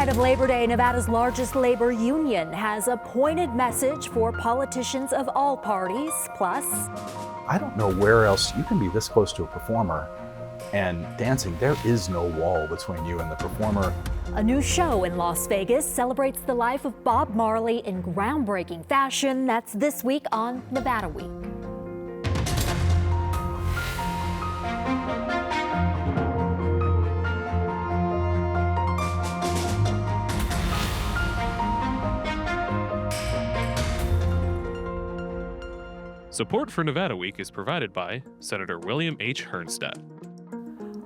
Ahead of Labor Day, Nevada's largest labor union has a pointed message for politicians of all parties. Plus, I don't know where else you can be this close to a performer and dancing. There is no wall between you and the performer. A new show in Las Vegas celebrates the life of Bob Marley in groundbreaking fashion. That's this week on Nevada Week. Support for Nevada Week is provided by Senator William H. Hernstedt.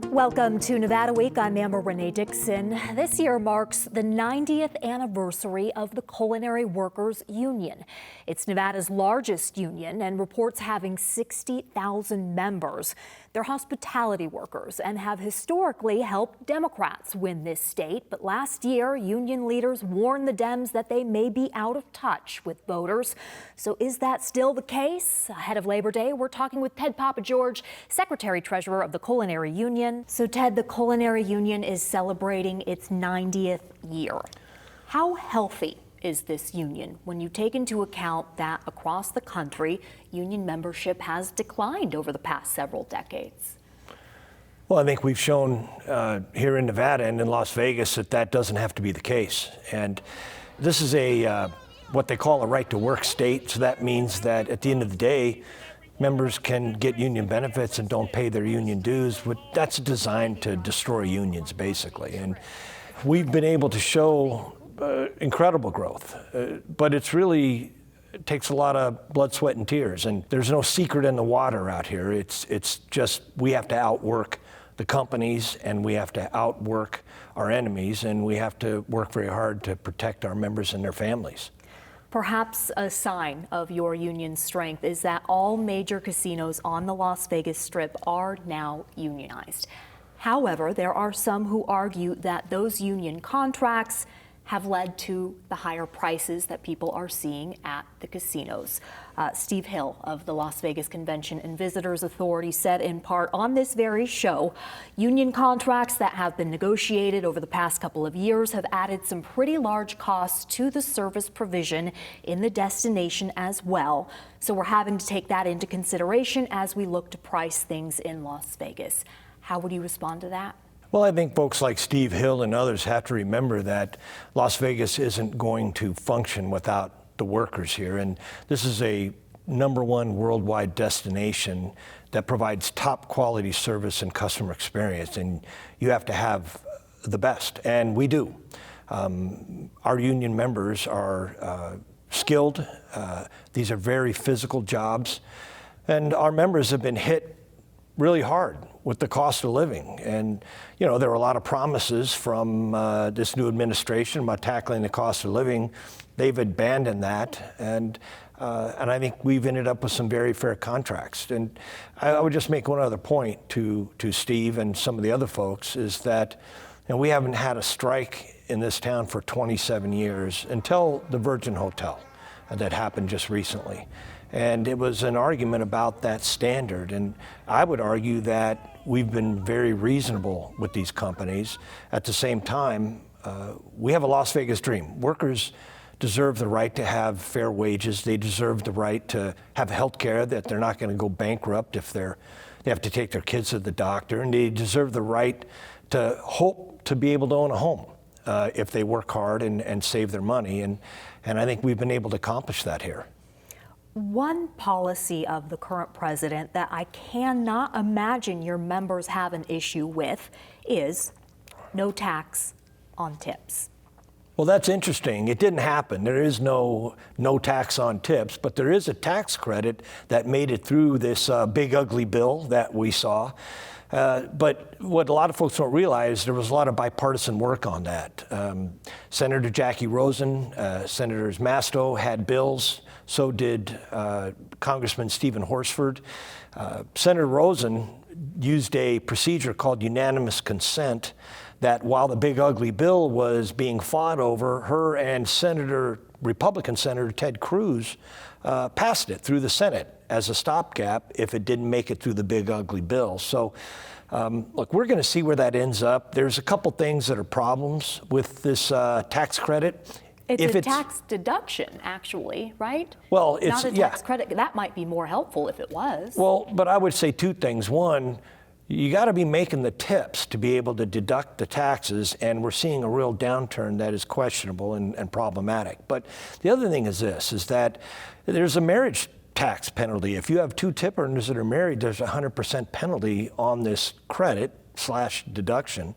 Welcome to Nevada Week. I'm Amber Renee Dixon. This year marks the 90th anniversary of the Culinary Workers Union. It's Nevada's largest union and reports having 60,000 members. They're hospitality workers and have historically helped Democrats win this state. But last year, union leaders warned the Dems that they may be out of touch with voters. So is that still the case? Ahead of Labor Day, we're talking with Ted Pappageorge, Secretary-Treasurer of the Culinary Union. So Ted, the Culinary Union is celebrating its 90th year. How healthy is this union when you take into account that across the country, union membership has declined over the past several decades? Well, I think we've shown here in Nevada and in Las Vegas that doesn't have to be the case. And this is what they call a right to work state. So that means that at the end of the day, members can get union benefits and don't pay their union dues. But that's designed to destroy unions, basically. And we've been able to show incredible growth, but it takes a lot of blood, sweat, and tears. And there's no secret in the water out here. It's just we have to outwork the companies, and we have to outwork our enemies, and we have to work very hard to protect our members and their families. Perhaps a sign of your union's strength is that all major casinos on the Las Vegas Strip are now unionized. However, there are some who argue that those union contracts have led to the higher prices that people are seeing at the casinos. Steve Hill of the Las Vegas Convention and Visitors Authority said in part on this very show, union contracts that have been negotiated over the past couple of years have added some pretty large costs to the service provision in the destination as well. So we're having to take that into consideration as we look to price things in Las Vegas. How would you respond to that? Well, I think folks like Steve Hill and others have to remember that Las Vegas isn't going to function without the workers here. And this is a #1 worldwide destination that provides top quality service and customer experience. And you have to have the best, and we do. Our union members are skilled. These are very physical jobs. And our members have been hit really hard with the cost of living. And, you know, there are a lot of promises from this new administration about tackling the cost of living. They've abandoned that. And I think we've ended up with some very fair contracts. And I would just make one other point to Steve and some of the other folks is that we haven't had a strike in this town for 27 years until the Virgin Hotel that happened just recently. And it was an argument about that standard. And I would argue that we've been very reasonable with these companies. At the same time, we have a Las Vegas dream. Workers deserve the right to have fair wages. They deserve the right to have health care, that they're not going to go bankrupt if they have to take their kids to the doctor. And they deserve the right to hope to be able to own a home if they work hard and save their money. And I think we've been able to accomplish that here. One policy of the current president that I cannot imagine your members have an issue with is no tax on tips. Well, that's interesting. It didn't happen. There is no tax on tips, but there is a tax credit that made it through this big ugly bill that we saw. But what a lot of folks don't realize, there was a lot of bipartisan work on that. Senator Jackie Rosen, Senators Masto had bills. So did Congressman Stephen Horsford. Senator Rosen used a procedure called unanimous consent that while the big ugly bill was being fought over, her and Republican Senator Ted Cruz passed it through the Senate as a stopgap if it didn't make it through the big ugly bill. So look, we're going to see where that ends up. There's a couple things that are problems with this tax credit. It's a tax deduction, actually, right? Well, it's not a tax credit. That might be more helpful if it was. Well, but I would say two things. One, you got to be making the tips to be able to deduct the taxes, and we're seeing a real downturn that is questionable and problematic. But the other thing is this, is that there's a marriage tax penalty. If you have two tip earners that are married, there's a 100% penalty on this credit / deduction.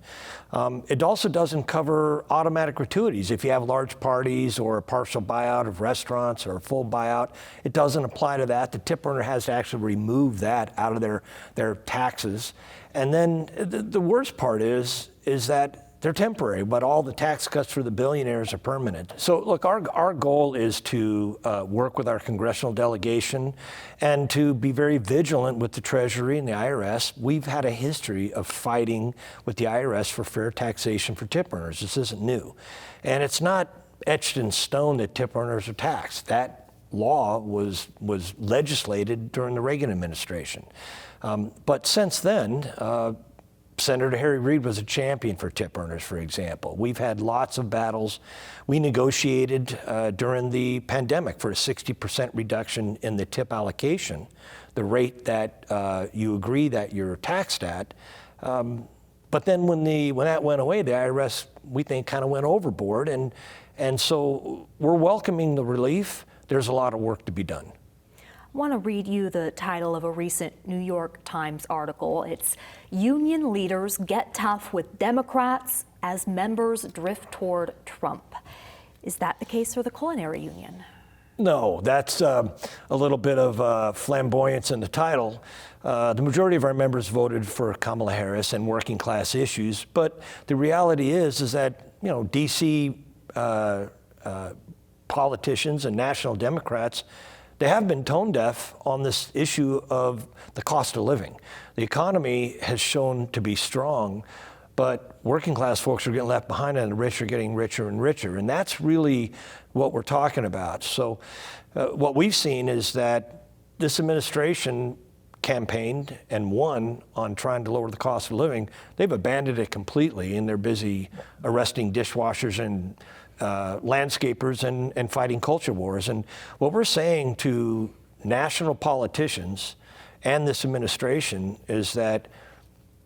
It also doesn't cover automatic gratuities. If you have large parties or a partial buyout of restaurants or a full buyout, it doesn't apply to that. The tip earner has to actually remove that out of their taxes. And then the worst part is that they're temporary, but all the tax cuts for the billionaires are permanent. So look, our goal is to work with our congressional delegation and to be very vigilant with the Treasury and the IRS. We've had a history of fighting with the IRS for fair taxation for tip earners. This isn't new. And it's not etched in stone that tip earners are taxed. That law was legislated during the Reagan administration. But since then, Senator Harry Reid was a champion for tip earners, for example. We've had lots of battles. We negotiated during the pandemic for a 60% reduction in the tip allocation, the rate that you agree that you're taxed at. But then when that went away, the IRS, we think, kind of went overboard. And so we're welcoming the relief. There's a lot of work to be done. I want to read you the title of a recent New York Times article. It's "Union Leaders Get Tough with Democrats as Members Drift Toward Trump." Is that the case for the Culinary Union? No, that's a little bit of flamboyance in the title. The majority of our members voted for Kamala Harris and working class issues, but the reality is that, DC politicians and national Democrats, they have been tone deaf on this issue of the cost of living. The economy has shown to be strong, but working class folks are getting left behind and the rich are getting richer and richer. And that's really what we're talking about. So what we've seen is that this administration campaigned and won on trying to lower the cost of living. They've abandoned it completely, and they're busy arresting dishwashers and landscapers and fighting culture wars. And what we're saying to national politicians and this administration is that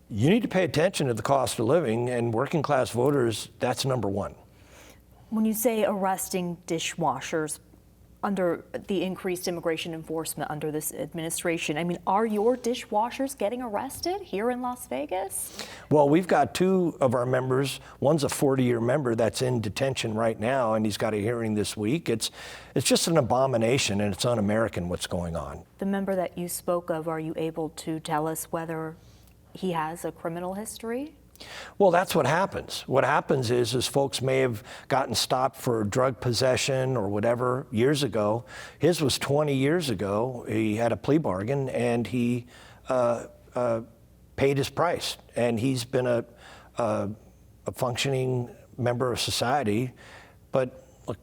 you need to pay attention to the cost of living, and working class voters, that's number one. When you say arresting dishwashers under the increased immigration enforcement under this administration, I mean, are your dishwashers getting arrested here in Las Vegas? Well, we've got two of our members. One's a 40-year member that's in detention right now, and he's got a hearing this week. It's just an abomination, and it's un-American what's going on. The member that you spoke of, are you able to tell us whether he has a criminal history? Well, that's what happens. What happens is folks may have gotten stopped for drug possession or whatever years ago. His was 20 years ago. He had a plea bargain, and he paid his price. And he's been a functioning member of society. But look,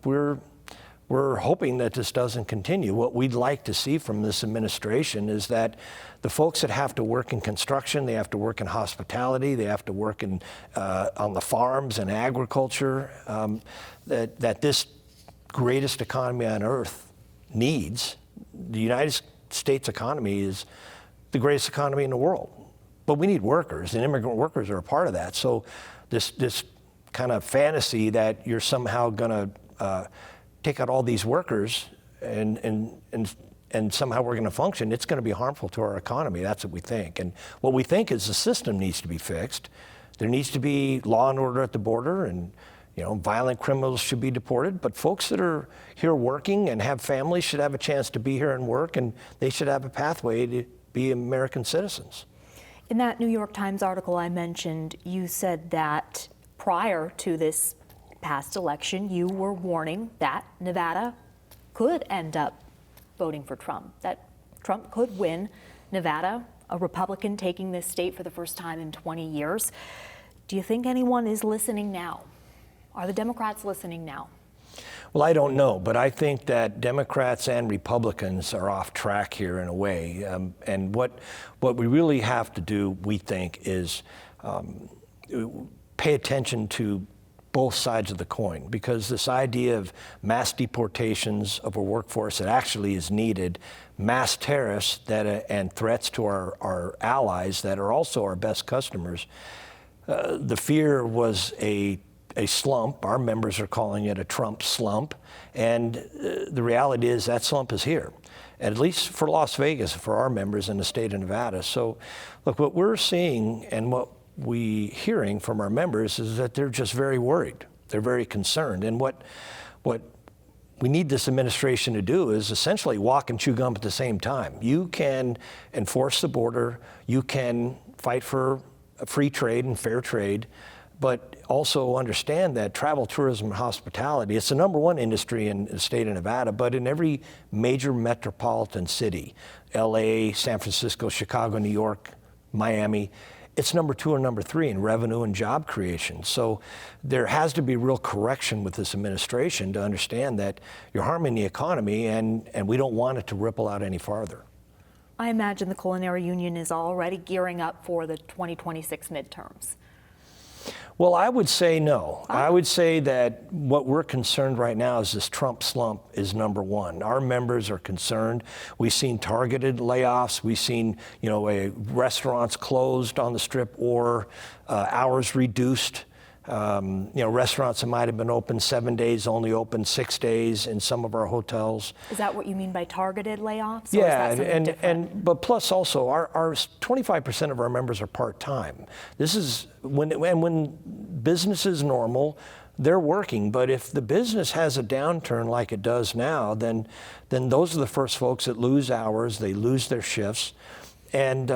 we're hoping that this doesn't continue. What we'd like to see from this administration is that the folks that have to work in construction, they have to work in hospitality, they have to work in on the farms and agriculture, that this greatest economy on earth needs. The United States economy is the greatest economy in the world, but we need workers, and immigrant workers are a part of that. So this kind of fantasy that you're somehow going to take out all these workers and somehow we're going to function, it's going to be harmful to our economy. That's what we think. And what we think is the system needs to be fixed. There needs to be law and order at the border, and violent criminals should be deported. But folks that are here working and have families should have a chance to be here and work, and they should have a pathway to be American citizens. In that New York Times article I mentioned, you said that prior to this past election, you were warning that Nevada could end up voting for Trump, that Trump could win Nevada, a Republican taking this state for the first time in 20 years. Do you think anyone is listening now? Are the Democrats listening now? Well, I don't know, but I think that Democrats and Republicans are off track here in a way. And what we really have to do, we think, is pay attention to both sides of the coin, because this idea of mass deportations of a workforce that actually is needed, mass tariffs and threats to our allies that are also our best customers, the fear was a slump. Our members are calling it a Trump slump. And the reality is that slump is here, at least for Las Vegas, for our members in the state of Nevada. So look, what we're seeing and what we hearing from our members is that they're just very worried. They're very concerned. And what we need this administration to do is essentially walk and chew gum at the same time. You can enforce the border, you can fight for free trade and fair trade, but also understand that travel, tourism, and hospitality, it's the #1 industry in the state of Nevada, but in every major metropolitan city, LA, San Francisco, Chicago, New York, Miami, it's #2 or #3 in revenue and job creation. So there has to be real correction with this administration to understand that you're harming the economy, and we don't want it to ripple out any farther. I imagine the Culinary Union is already gearing up for the 2026 midterms. Well, I would say no. I would say that what we're concerned right now is this Trump slump is #1. Our members are concerned. We've seen targeted layoffs. We've seen, restaurants closed on the Strip or hours reduced. Restaurants that might have been open 7 days only open 6 days in some of our hotels. Is that what you mean by targeted layoffs? Yeah, or is that something different? but plus also our 25% of our members are part-time. This is when business is normal, they're working. But if the business has a downturn like it does now, then those are the first folks that lose hours, they lose their shifts. And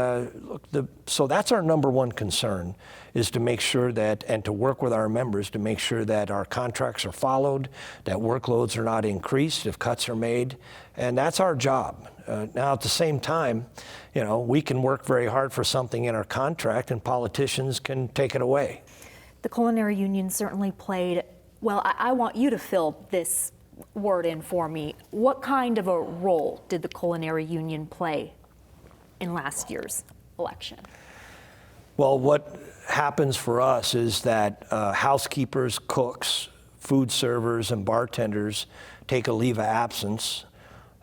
so that's our #1 concern, is to make sure that, and to work with our members to make sure that our contracts are followed, that workloads are not increased if cuts are made, and that's our job. Now, at the same time, we can work very hard for something in our contract, and politicians can take it away. The Culinary Union certainly played, well, I want you to fill this word in for me. What kind of a role did the Culinary Union play in last year's election? Well, what happens for us is that housekeepers, cooks, food servers, and bartenders take a leave of absence,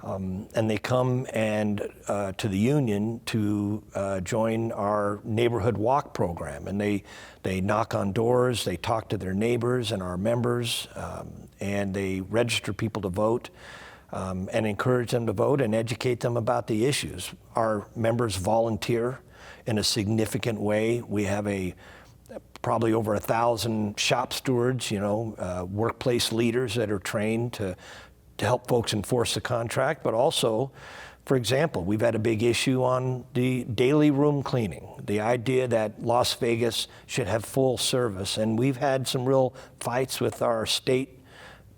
and they come to the union to join our neighborhood walk program. And they knock on doors, they talk to their neighbors and our members, and they register people to vote. And encourage them to vote and educate them about the issues. Our members volunteer in a significant way. We have probably over 1,000 shop stewards, workplace leaders that are trained to help folks enforce the contract. But also, for example, we've had a big issue on the daily room cleaning, the idea that Las Vegas should have full service. And we've had some real fights with our state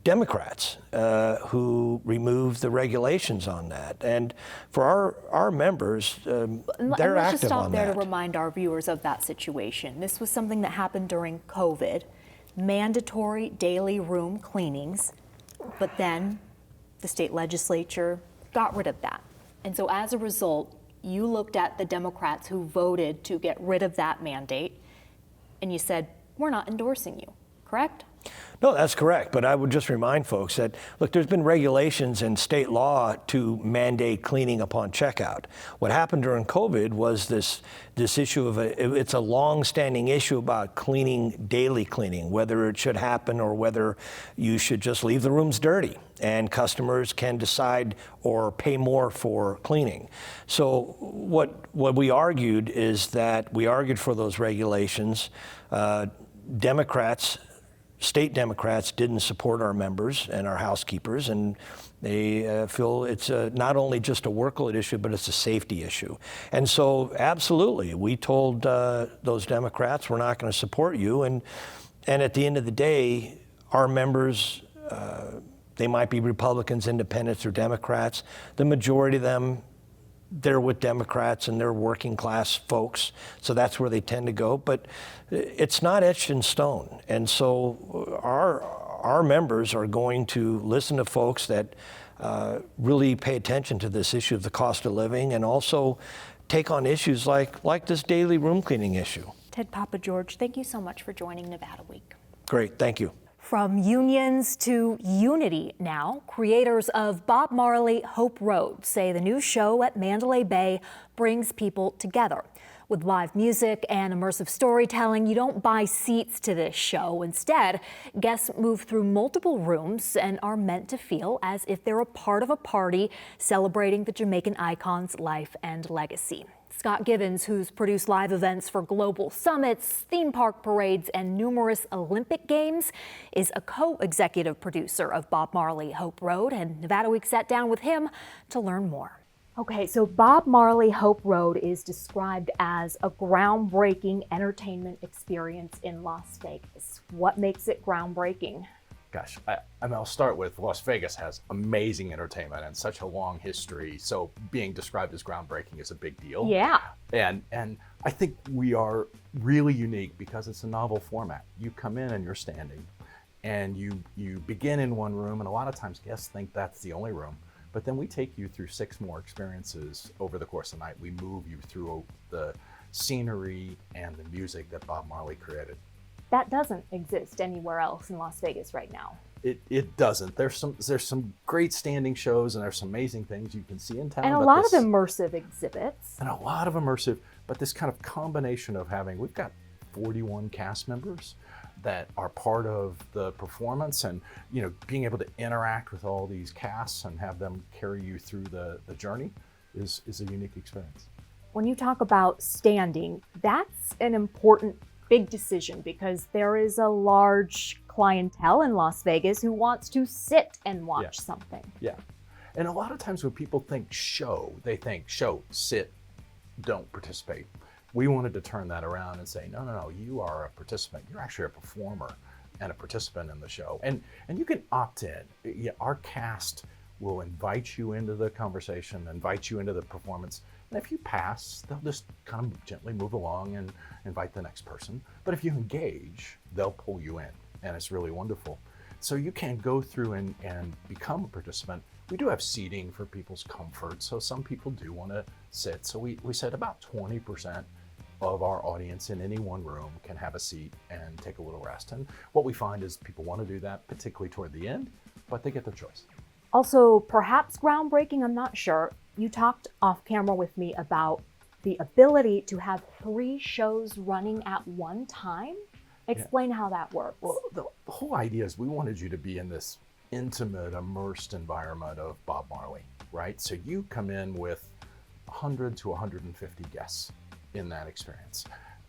Democrats who removed the regulations on that. And for our members, they're Let's active just stop on there that. to remind our viewers of that situation. This was something that happened during COVID, mandatory daily room cleanings, but then the state legislature got rid of that. And so as a result, you looked at the Democrats who voted to get rid of that mandate, and you said, we're not endorsing you, correct? No, that's correct. But I would just remind folks that, look, there's been regulations in state law to mandate cleaning upon checkout. What happened during COVID was this issue of it's a long-standing issue about daily cleaning, whether it should happen or whether you should just leave the rooms dirty and customers can decide or pay more for cleaning. So what we argued is that we argued for those regulations. State Democrats didn't support our members and our housekeepers, and they feel it's not only just a workload issue, but it's a safety issue. And so, absolutely, we told those Democrats, we're not going to support you. And at the end of the day, our members, they might be Republicans, Independents, or Democrats. The majority of them they're with Democrats and they're working class folks, so that's where they tend to go. But it's not etched in stone, and so our members are going to listen to folks that really pay attention to this issue of the cost of living, and also take on issues like this daily room cleaning issue. Ted Pappageorge, thank you so much for joining Nevada Week. Great, thank you. From unions to unity now, creators of Bob Marley Hope Road say the new show at Mandalay Bay brings people together. With live music and immersive storytelling, you don't buy seats to this show. Instead, guests move through multiple rooms and are meant to feel as if they're a part of a party celebrating the Jamaican icon's life and legacy. Scott Gibbons, who's produced live events for global summits, theme park parades, and numerous Olympic Games, is a co-executive producer of Bob Marley Hope Road, and Nevada Week sat down with him to learn more. Okay, so Bob Marley Hope Road is described as a groundbreaking entertainment experience in Las Vegas. What makes it groundbreaking? Gosh, I'll start with Las Vegas has amazing entertainment and such a long history. So being described as groundbreaking is a big deal. Yeah. And I think we are really unique because it's a novel format. You come in and you're standing, and you begin in one room, and a lot of times guests think that's the only room. But then we take you through 6 more experiences over the course of the night. We move you through the scenery and the music that Bob Marley created. That doesn't exist anywhere else in Las Vegas right now. It doesn't. There's some great standing shows, and there's some amazing things you can see in town. And a lot of immersive exhibits. And a lot of immersive, but this kind of combination of we've got 41 cast members that are part of the performance, and being able to interact with all these casts and have them carry you through the journey is a unique experience. When you talk about standing, that's an important big decision because there is a large clientele in Las Vegas who wants to sit and watch something. Yeah. And a lot of times when people think show, they think show, sit, don't participate. We wanted to turn that around and say, no, you are a participant. You're actually a performer and a participant in the show. And you can opt in. Yeah, our cast will invite you into the conversation, invite you into the performance. And if you pass, they'll just kind of gently move along and invite the next person. But if you engage, they'll pull you in, and it's really wonderful. So you can go through and become a participant. We do have seating for people's comfort, so some people do want to sit. So we said about 20% of our audience in any one room can have a seat and take a little rest. And what we find is people want to do that, particularly toward the end, but they get their choice. Also, perhaps groundbreaking, I'm not sure. You talked off camera with me about the ability to have 3 shows running at one time. Explain how that works. Well, the whole idea is we wanted you to be in this intimate, immersed environment of Bob Marley, right? So you come in with 100 to 150 guests in that experience.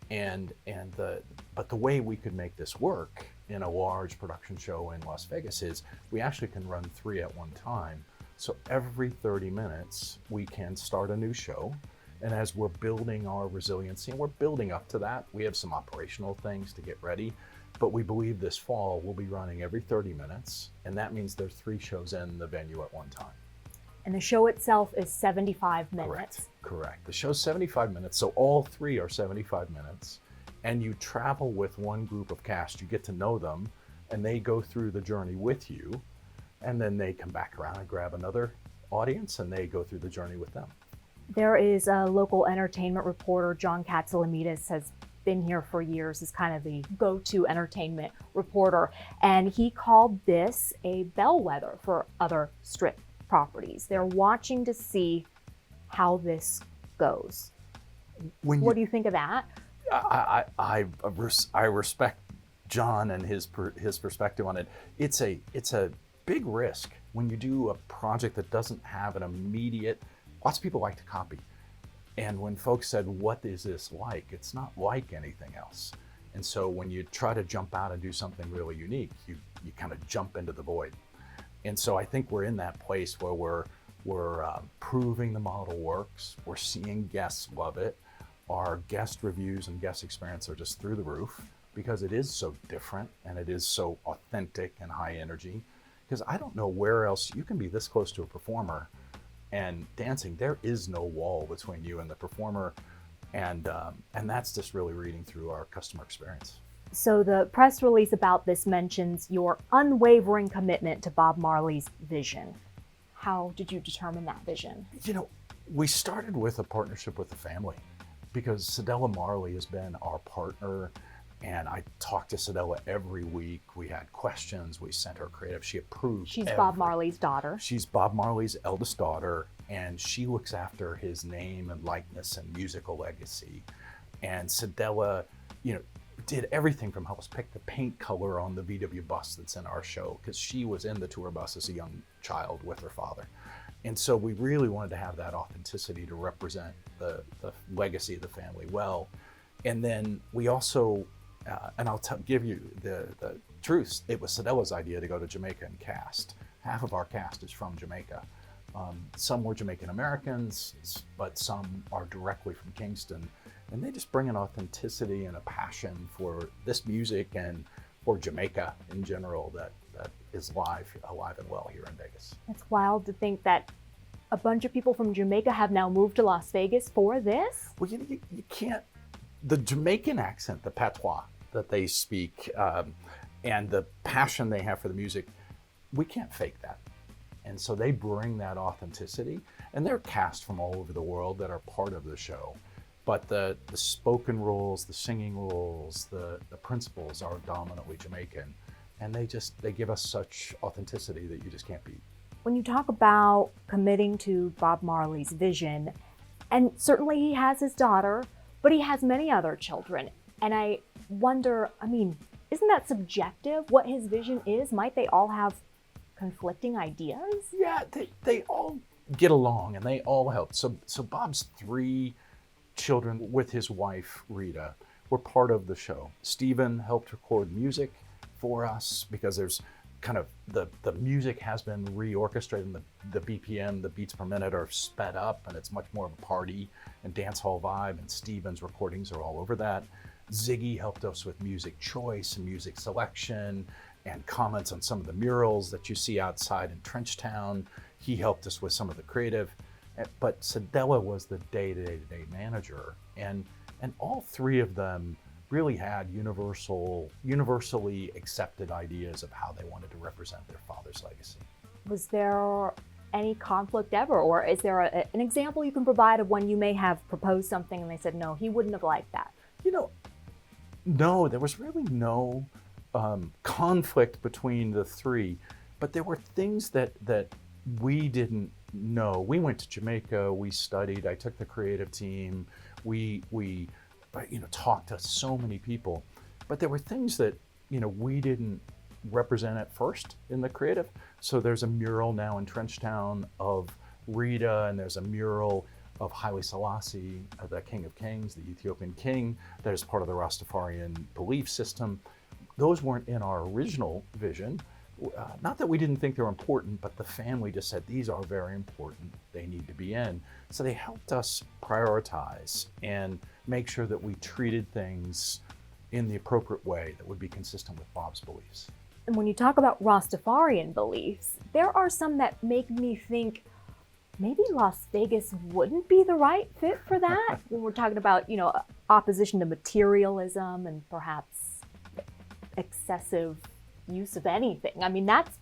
But the way we could make this work in a large production show in Las Vegas is we actually can run 3 at one time. So every 30 minutes, we can start a new show. And as we're building our resiliency, and we're building up to that, we have some operational things to get ready. But we believe this fall we'll be running every 30 minutes. And that means there's 3 shows in the venue at one time. And the show itself is 75 minutes. Correct. The show's 75 minutes, so all 3 are 75 minutes. And you travel with one group of cast. You get to know them, and they go through the journey with you. And then they come back around and grab another audience, and they go through the journey with them. There is a local entertainment reporter, John Katsalamides, has been here for years, is kind of the go-to entertainment reporter. And he called this a bellwether for other Strip properties. They're watching to see how this goes. What do you think of that? I respect John and his perspective on it. It's a big risk when you do a project that doesn't have an immediate. Lots of people like to copy, and when folks said, "What is this like?" It's not like anything else. And so when you try to jump out and do something really unique, you kind of jump into the void. And so I think we're in that place where we're proving the model works. We're seeing guests love it. Our guest reviews and guest experience are just through the roof because it is so different and it is so authentic and high energy. Because I don't know where else you can be this close to a performer and dancing, there is no wall between you and the performer, and that's just really reading through our customer experience. So the press release about this mentions your unwavering commitment to Bob Marley's vision. How did you determine that vision? You know, we started with a partnership with the family because Cedella Marley has been our partner, and I talked to Cedella every week. We had questions, we sent her creative, she approved. She's Bob Marley's daughter. She's Bob Marley's eldest daughter, and she looks after his name and likeness and musical legacy. And Cedella, you know, did everything from help us pick the paint color on the VW bus that's in our show, because she was in the tour bus as a young child with her father. And so we really wanted to have that authenticity to represent the legacy of the family well. And then we also, and I'll give you the truth, it was Cedella's idea to go to Jamaica and cast. Half of our cast is from Jamaica. Some were Jamaican Americans, but some are directly from Kingston. And they just bring an authenticity and a passion for this music and for Jamaica in general that is alive and well here in Vegas. It's wild to think that a bunch of people from Jamaica have now moved to Las Vegas for this. Well, you can't, the Jamaican accent, the patois that they speak, and the passion they have for the music, we can't fake that. And so they bring that authenticity, and they're cast from all over the world that are part of the show. But the spoken roles, the singing roles, the principles are dominantly Jamaican. And they give us such authenticity that you just can't beat. When you talk about committing to Bob Marley's vision, and certainly he has his daughter, but he has many other children. And I wonder, I mean, isn't that subjective, what his vision is? Might they all have conflicting ideas? Yeah, they all get along and they all help. So Bob's 3 children with his wife, Rita, were part of the show. Stephen helped record music for us because there's kind of the music has been reorchestrated and the BPM, the beats per minute are sped up and it's much more of a party and dance hall vibe, and Stephen's recordings are all over that. Ziggy helped us with music choice and music selection and comments on some of the murals that you see outside in Trenchtown. He helped us with some of the creative. But Cedella was the day-to-day manager, and all 3 of them really had universally accepted ideas of how they wanted to represent their father's legacy. Was there any conflict ever, or is there an example you can provide of when you may have proposed something and they said, no, he wouldn't have liked that? You know, no, there was really no conflict between the 3, but there were things that we didn't know. We went to Jamaica, we studied, I took the creative team, we talked to so many people, but there were things that, we didn't represent at first in the creative. So there's a mural now in Trenchtown of Rita, and there's a mural of Haile Selassie, the King of Kings, the Ethiopian king, that is part of the Rastafarian belief system. Those weren't in our original vision. Not that we didn't think they were important, but the family just said, these are very important, they need to be in. So they helped us prioritize and make sure that we treated things in the appropriate way that would be consistent with Bob's beliefs. And when you talk about Rastafarian beliefs, there are some that make me think maybe Las Vegas wouldn't be the right fit for that. When we're talking about, opposition to materialism and perhaps excessive use of anything. I mean, that's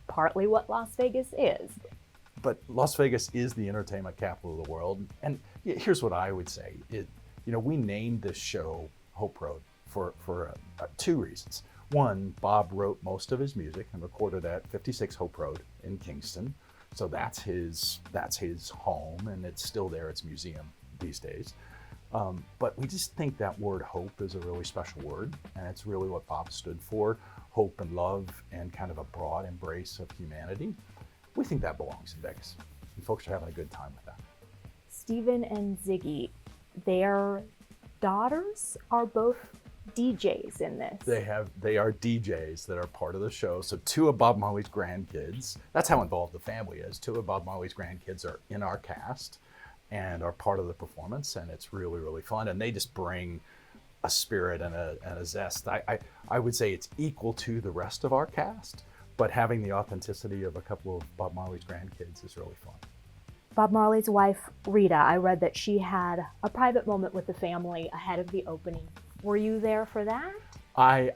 partly what Las Vegas is. But Las Vegas is the entertainment capital of the world. And here's what I would say. We named this show Hope Road for 2 reasons. One, Bob wrote most of his music and recorded at 56 Hope Road in Kingston. So that's his home, and it's still there. It's a museum these days. But we just think that word hope is a really special word, and it's really what Bob stood for, hope and love and kind of a broad embrace of humanity. We think that belongs in Vegas, and folks are having a good time with that. Stephen and Ziggy, their daughters are both DJs in this. They are DJs that are part of the show. So 2 of Bob Marley's grandkids, that's how involved the family is. 2 of Bob Marley's grandkids are in our cast and are part of the performance, and it's really, really fun. And they just bring a spirit and a zest. I would say it's equal to the rest of our cast, but having the authenticity of a couple of Bob Marley's grandkids is really fun. Bob Marley's wife, Rita, I read that she had a private moment with the family ahead of the opening. Were you there for that? I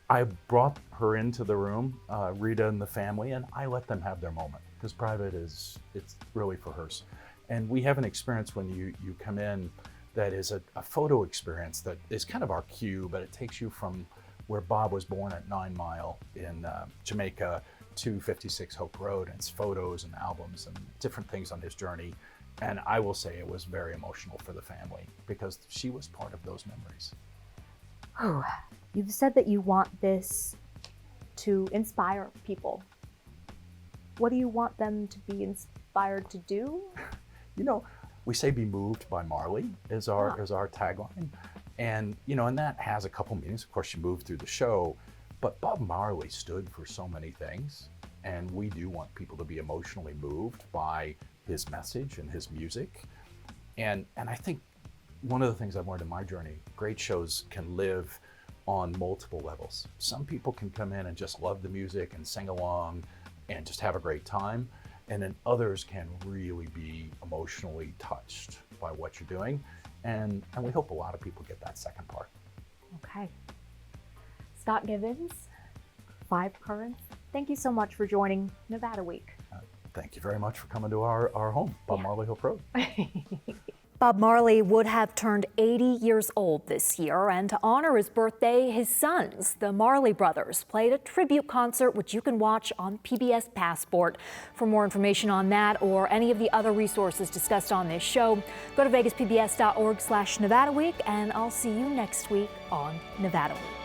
brought her into the room, Rita and the family, and I let them have their moment, because private it's really for hers. And we have an experience when you come in that is a photo experience that is kind of our cue, but it takes you from where Bob was born at 9 Mile in Jamaica to 56 Hope Road, and it's photos and albums and different things on his journey. And I will say it was very emotional for the family because she was part of those memories. Oh, you've said that you want this to inspire people. What do you want them to be inspired to do? You know, we say be moved by Marley is our tagline. And, and that has a couple meanings. Of course, you move through the show, but Bob Marley stood for so many things. And we do want people to be emotionally moved by his message and his music. And I think one of the things I've learned in my journey, great shows can live on multiple levels. Some people can come in and just love the music and sing along and just have a great time. And then others can really be emotionally touched by what you're doing. And we hope a lot of people get that second part. Okay. Scott Gibbons, 5 Currents, thank you so much for joining Nevada Week. Thank you very much for coming to our home, Marley Hope Road. Bob Marley would have turned 80 years old this year, and to honor his birthday, his sons, the Marley brothers, played a tribute concert which you can watch on PBS Passport. For more information on that or any of the other resources discussed on this show, go to vegaspbs.org/Nevada Week, and I'll see you next week on Nevada Week.